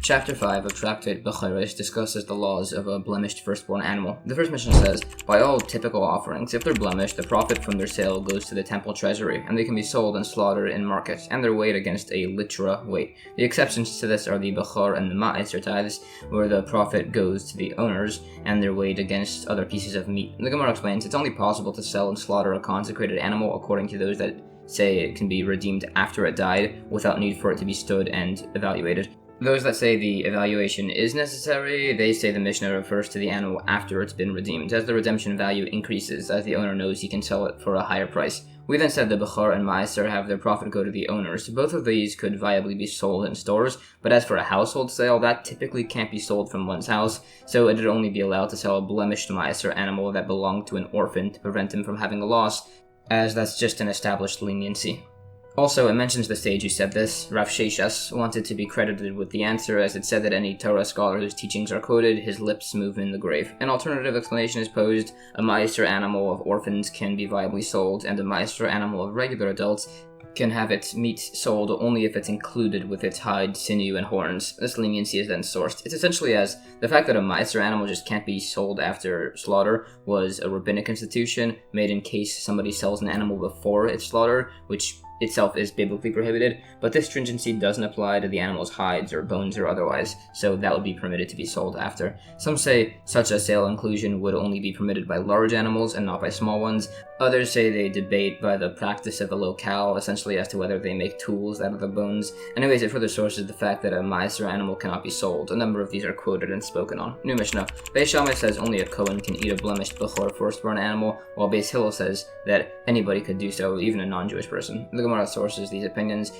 Chapter 5 of Tractate Bechoros discusses the laws of a blemished firstborn animal. The first mission says, by all typical offerings, if they're blemished, the profit from their sale goes to the temple treasury, and they can be sold and slaughtered in markets, and they're weighed against a litra weight. The exceptions to this are the Bechor and the Ma'aser tithes, where the profit goes to the owners, and they're weighed against other pieces of meat. The Gemara explains, it's only possible to sell and slaughter a consecrated animal according to those that say it can be redeemed after it died, without need for it to be stood and evaluated. Those that say the evaluation is necessary, they say the Mishnah refers to the animal after it's been redeemed, as the redemption value increases, as the owner knows he can sell it for a higher price. We then said the Bechor and Ma'aser have their profit go to the owners. Both of these could viably be sold in stores, but as for a household sale, that typically can't be sold from one's house, so it would only be allowed to sell a blemished Ma'aser animal that belonged to an orphan to prevent him from having a loss, as that's just an established leniency. Also, it mentions the sage who said this. Rav Sheshas wanted to be credited with the answer, as it said that any Torah scholar whose teachings are quoted, his lips move in the grave. An alternative explanation is posed: a Ma'aser animal of orphans can be viably sold, and a Ma'aser animal of regular adults can have its meat sold only if it's included with its hide, sinew, and horns. This leniency is then sourced. It's essentially as the fact that a Ma'aser animal just can't be sold after slaughter was a rabbinic institution made in case somebody sells an animal before it's slaughtered, which itself is biblically prohibited, but this stringency doesn't apply to the animal's hides or bones or otherwise, so that would be permitted to be sold after. Some say such a sale inclusion would only be permitted by large animals and not by small ones. Others say they debate by the practice of the locale, essentially as to whether they make tools out of the bones. Anyways, it further sources the fact that a Ma'aser animal cannot be sold. A number of these are quoted and spoken on. New Mishnah. Beis Shammai says only a Kohen can eat a blemished Bechor firstborn animal, while Beis Hillel says that anybody could do so, even a non-Jewish person. The Gemara sources these opinions.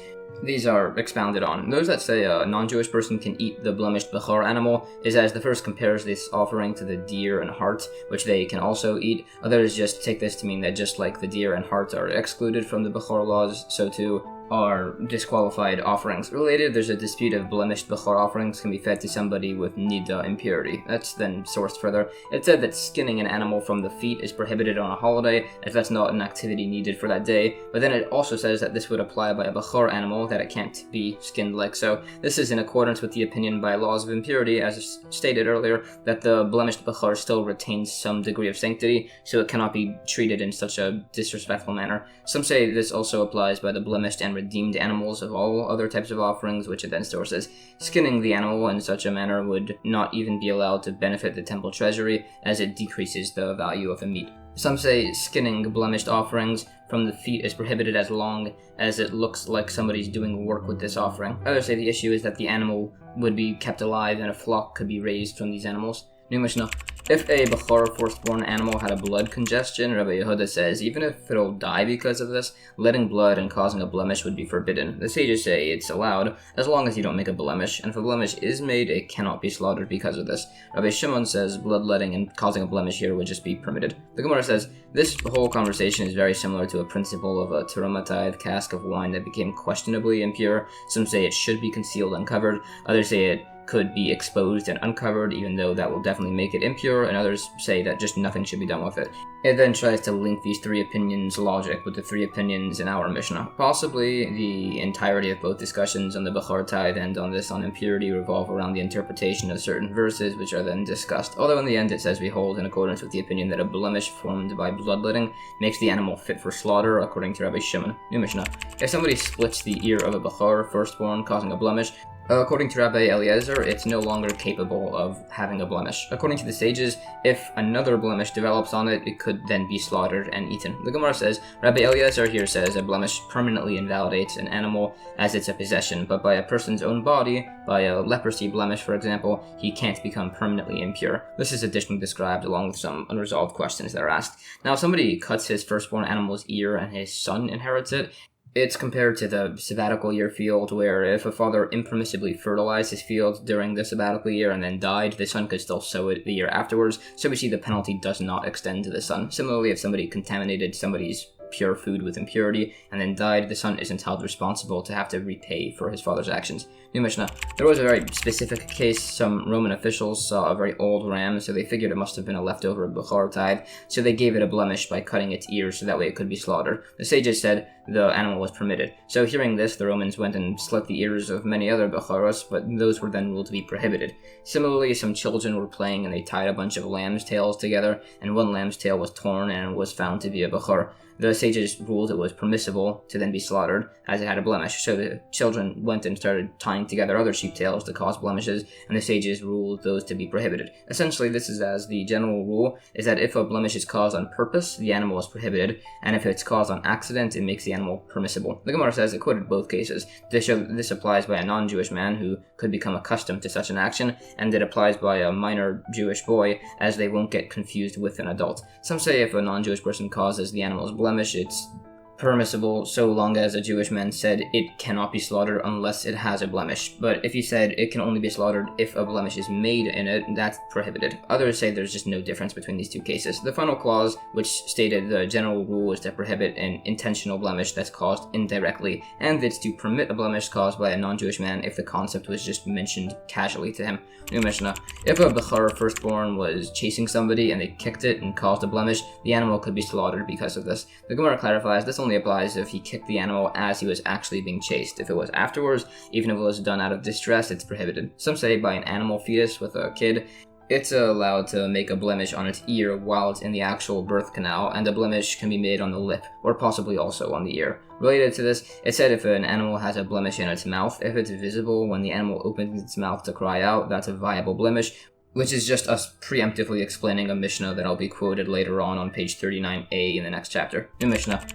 These are expounded on. Those that say a non-Jewish person can eat the blemished Bechor animal is as the first compares this offering to the deer and hart, which they can also eat. Others just take this to mean that just like the deer and hart are excluded from the Bechor laws, so too are disqualified offerings. Related, there's a dispute if blemished Bechor offerings can be fed to somebody with nida impurity. That's then sourced further. It said that skinning an animal from the feet is prohibited on a holiday, if that's not an activity needed for that day, but then it also says that this would apply by a Bechor animal, that it can't be skinned like so. This is in accordance with the opinion by laws of impurity, as stated earlier, that the blemished Bechor still retains some degree of sanctity, so it cannot be treated in such a disrespectful manner. Some say this also applies by the blemished and redeemed animals of all other types of offerings, which it then sources. Skinning the animal in such a manner would not even be allowed to benefit the temple treasury, as it decreases the value of the meat. Some say skinning blemished offerings from the feet is prohibited as long as it looks like somebody's doing work with this offering. Others say the issue is that the animal would be kept alive and a flock could be raised from these animals. New Mishnah. If a Bechor firstborn animal had a blood congestion, Rabbi Yehuda says, even if it'll die because of this, letting blood and causing a blemish would be forbidden. The sages say it's allowed, as long as you don't make a blemish, and if a blemish is made, it cannot be slaughtered because of this. Rabbi Shimon says bloodletting and causing a blemish here would just be permitted. The Gemara says, this whole conversation is very similar to a principle of a teruma tithe cask of wine that became questionably impure. Some say it should be concealed uncovered, others say it could be exposed and uncovered, even though that will definitely make it impure, and others say that just nothing should be done with it. It then tries to link these three opinions' logic with the three opinions in our Mishnah. Possibly the entirety of both discussions on the Bechor tithe and on impurity revolve around the interpretation of certain verses, which are then discussed, although in the end it says we hold in accordance with the opinion that a blemish formed by bloodletting makes the animal fit for slaughter, according to Rabbi Shimon. New Mishnah. If somebody splits the ear of a Bechor firstborn, causing a blemish, according to Rabbi Eliezer, it's no longer capable of having a blemish. According to the sages, if another blemish develops on it, it could then be slaughtered and eaten. The Gemara says, Rabbi Eliezer here says a blemish permanently invalidates an animal as it's a possession, but by a person's own body, by a leprosy blemish for example, he can't become permanently impure. This is additionally described along with some unresolved questions that are asked. Now, if somebody cuts his firstborn animal's ear and his son inherits it, it's compared to the sabbatical year field, where if a father impermissibly fertilized his field during the sabbatical year and then died, the son could still sow it the year afterwards, so we see the penalty does not extend to the son. Similarly, if somebody contaminated somebody's pure food with impurity and then died, the son isn't held responsible to have to repay for his father's actions. New Mishnah. There was a very specific case. Some Roman officials saw a very old ram, so they figured it must have been a leftover Bechor tithe, so they gave it a blemish by cutting its ears so that way it could be slaughtered. The sages said the animal was permitted. So hearing this, the Romans went and slit the ears of many other Bechoros, but those were then ruled to be prohibited. Similarly, some children were playing and they tied a bunch of lamb's tails together, and one lamb's tail was torn and was found to be a Bechor. The sages ruled it was permissible to then be slaughtered, as it had a blemish, so the children went and started tying together other sheep tails to cause blemishes, and the sages ruled those to be prohibited. Essentially, this is as the general rule, is that if a blemish is caused on purpose, the animal is prohibited, and if it's caused on accident, it makes the animal permissible. The Gemara says it quoted both cases. They show that this applies by a non-Jewish man who could become accustomed to such an action, and it applies by a minor Jewish boy, as they won't get confused with an adult. Some say if a non-Jewish person causes the animal's blemish, it's permissible so long as a Jewish man said it cannot be slaughtered unless it has a blemish. But if he said it can only be slaughtered if a blemish is made in it, that's prohibited. Others say there's just no difference between these two cases. The final clause, which stated the general rule is to prohibit an intentional blemish that's caused indirectly, and it's to permit a blemish caused by a non-Jewish man if the concept was just mentioned casually to him. New Mishnah. If a Bechor firstborn was chasing somebody and they kicked it and caused a blemish, the animal could be slaughtered because of this. The Gemara clarifies this only applies if he kicked the animal as he was actually being chased. If it was afterwards, even if it was done out of distress, it's prohibited. Some say by an animal fetus with a kid, it's allowed to make a blemish on its ear while it's in the actual birth canal, and a blemish can be made on the lip, or possibly also on the ear. Related to this, it said if an animal has a blemish in its mouth, if it's visible when the animal opens its mouth to cry out, that's a viable blemish, which is just us preemptively explaining a Mishnah that I'll be quoted later on page 39a in the next chapter. New Mishnah.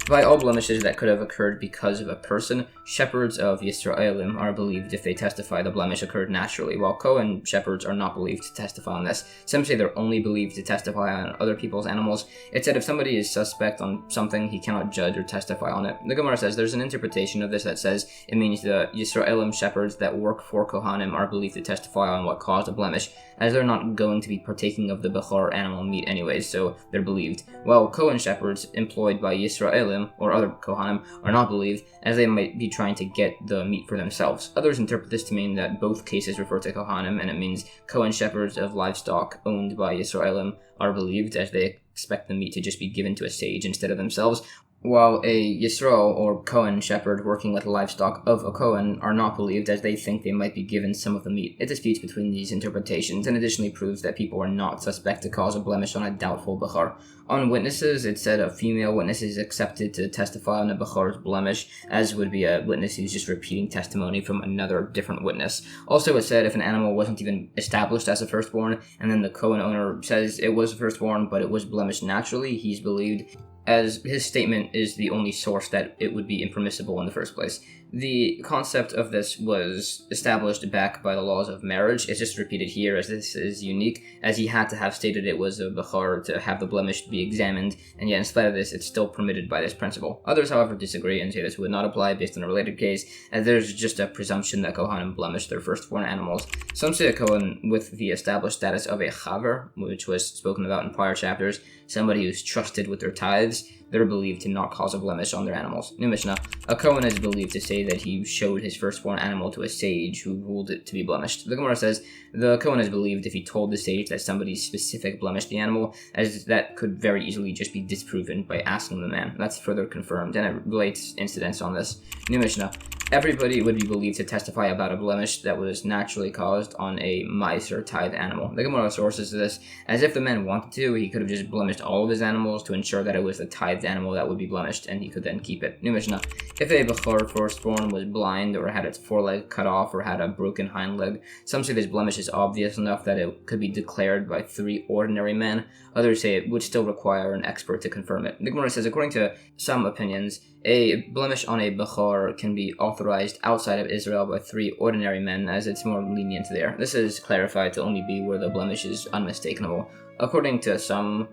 By all blemishes that could have occurred because of a person, shepherds of Yisraelim are believed if they testify the blemish occurred naturally, while Cohen shepherds are not believed to testify on this. Some say they're only believed to testify on other people's animals. It said if somebody is suspect on something, he cannot judge or testify on it. The Gemara says there's an interpretation of this that says it means the Yisraelim shepherds that work for Kohanim are believed to testify on what caused a blemish, as they're not going to be partaking of the Bechor animal meat anyways, so they're believed. While Cohen shepherds employed by Yisraelim or other Kohanim are not believed, as they might be trying to get the meat for themselves. Others interpret this to mean that both cases refer to Kohanim, and it means Cohen shepherds of livestock owned by Yisraelim are believed, as they expect the meat to just be given to a sage instead of themselves, while a Yisrael or Cohen shepherd working with livestock of a Cohen are not believed, as they think they might be given some of the meat. It disputes between these interpretations and additionally proves that people are not suspect to cause a blemish on a doubtful Bechor. On witnesses, it said a female witness is accepted to testify on a Bechor's blemish, as would be a witness who's just repeating testimony from another different witness. Also, it said if an animal wasn't even established as a firstborn, and then the Cohen owner says it was a firstborn, but it was blemished naturally, he's believed, as his statement is the only source that it would be impermissible in the first place. The concept of this was established back by the laws of marriage. It's just repeated here, as this is unique, as he had to have stated it was a Bechor to have the blemish be examined, and yet in spite of this, it's still permitted by this principle. Others, however, disagree and say this would not apply based on a related case, as there's just a presumption that Kohanim blemish their firstborn animals. Some say a Kohen with the established status of a Chaver, which was spoken about in prior chapters, somebody who's trusted with their tithes, they're believed to not cause a blemish on their animals. New Mishnah. A Kohen is believed to say that he showed his firstborn animal to a sage who ruled it to be blemished. The Gemara says the Kohen is believed if he told the sage that somebody specific blemished the animal, as that could very easily just be disproven by asking the man. That's further confirmed, and it relates incidents on this. New Mishnah. Everybody would be believed to testify about a blemish that was naturally caused on a meiser tithe animal. The Gemara sources this, as if the man wanted to, he could have just blemished all of his animals to ensure that it was the tithed animal that would be blemished, and he could then keep it. New Mishnah. If a Bechor firstborn was blind, or had its foreleg cut off, or had a broken hind leg, some say this blemish is obvious enough that it could be declared by 3 ordinary men. Others say it would still require an expert to confirm it. The Gemara says, according to some opinions, a blemish on a Bechor can be authorized outside of Israel by 3 ordinary men, as it's more lenient there. This is clarified to only be where the blemish is unmistakable. According to some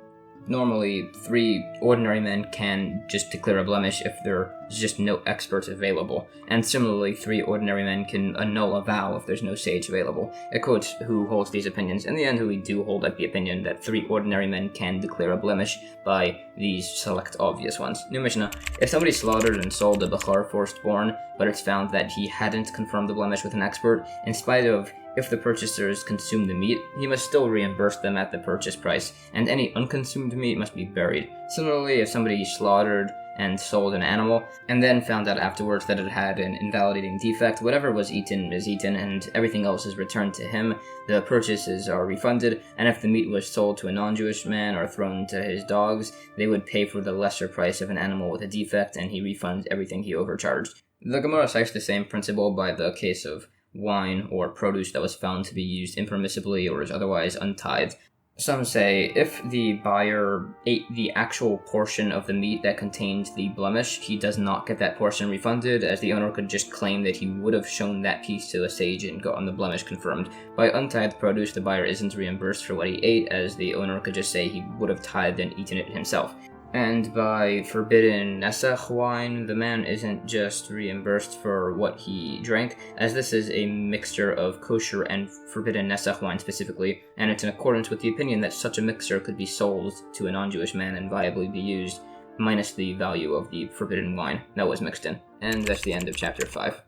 Normally, 3 ordinary men can just declare a blemish if there's just no experts available. And similarly, 3 ordinary men can annul a vow if there's no sage available. It quotes who holds these opinions. In the end, we do hold the opinion that 3 ordinary men can declare a blemish by these select obvious ones. New Mishnah. If somebody slaughtered and sold a Bechor firstborn, but it's found that he hadn't confirmed the blemish with an expert, in spite of if the purchasers consume the meat, he must still reimburse them at the purchase price, and any unconsumed meat must be buried. Similarly, if somebody slaughtered and sold an animal, and then found out afterwards that it had an invalidating defect, whatever was eaten is eaten, and everything else is returned to him, the purchases are refunded, and if the meat was sold to a non-Jewish man or thrown to his dogs, they would pay for the lesser price of an animal with a defect, and he refunds everything he overcharged. The Gemara cites the same principle by the case of wine or produce that was found to be used impermissibly or is otherwise untithed. Some say if the buyer ate the actual portion of the meat that contained the blemish, he does not get that portion refunded, as the owner could just claim that he would have shown that piece to a sage and gotten the blemish confirmed. By untithed produce, the buyer isn't reimbursed for what he ate, as the owner could just say he would have tithed and eaten it himself. And by forbidden Nesach wine, the man isn't just reimbursed for what he drank, as this is a mixture of kosher and forbidden Nesach wine specifically, and it's in accordance with the opinion that such a mixture could be sold to a non-Jewish man and viably be used, minus the value of the forbidden wine that was mixed in. And that's the end of chapter 5.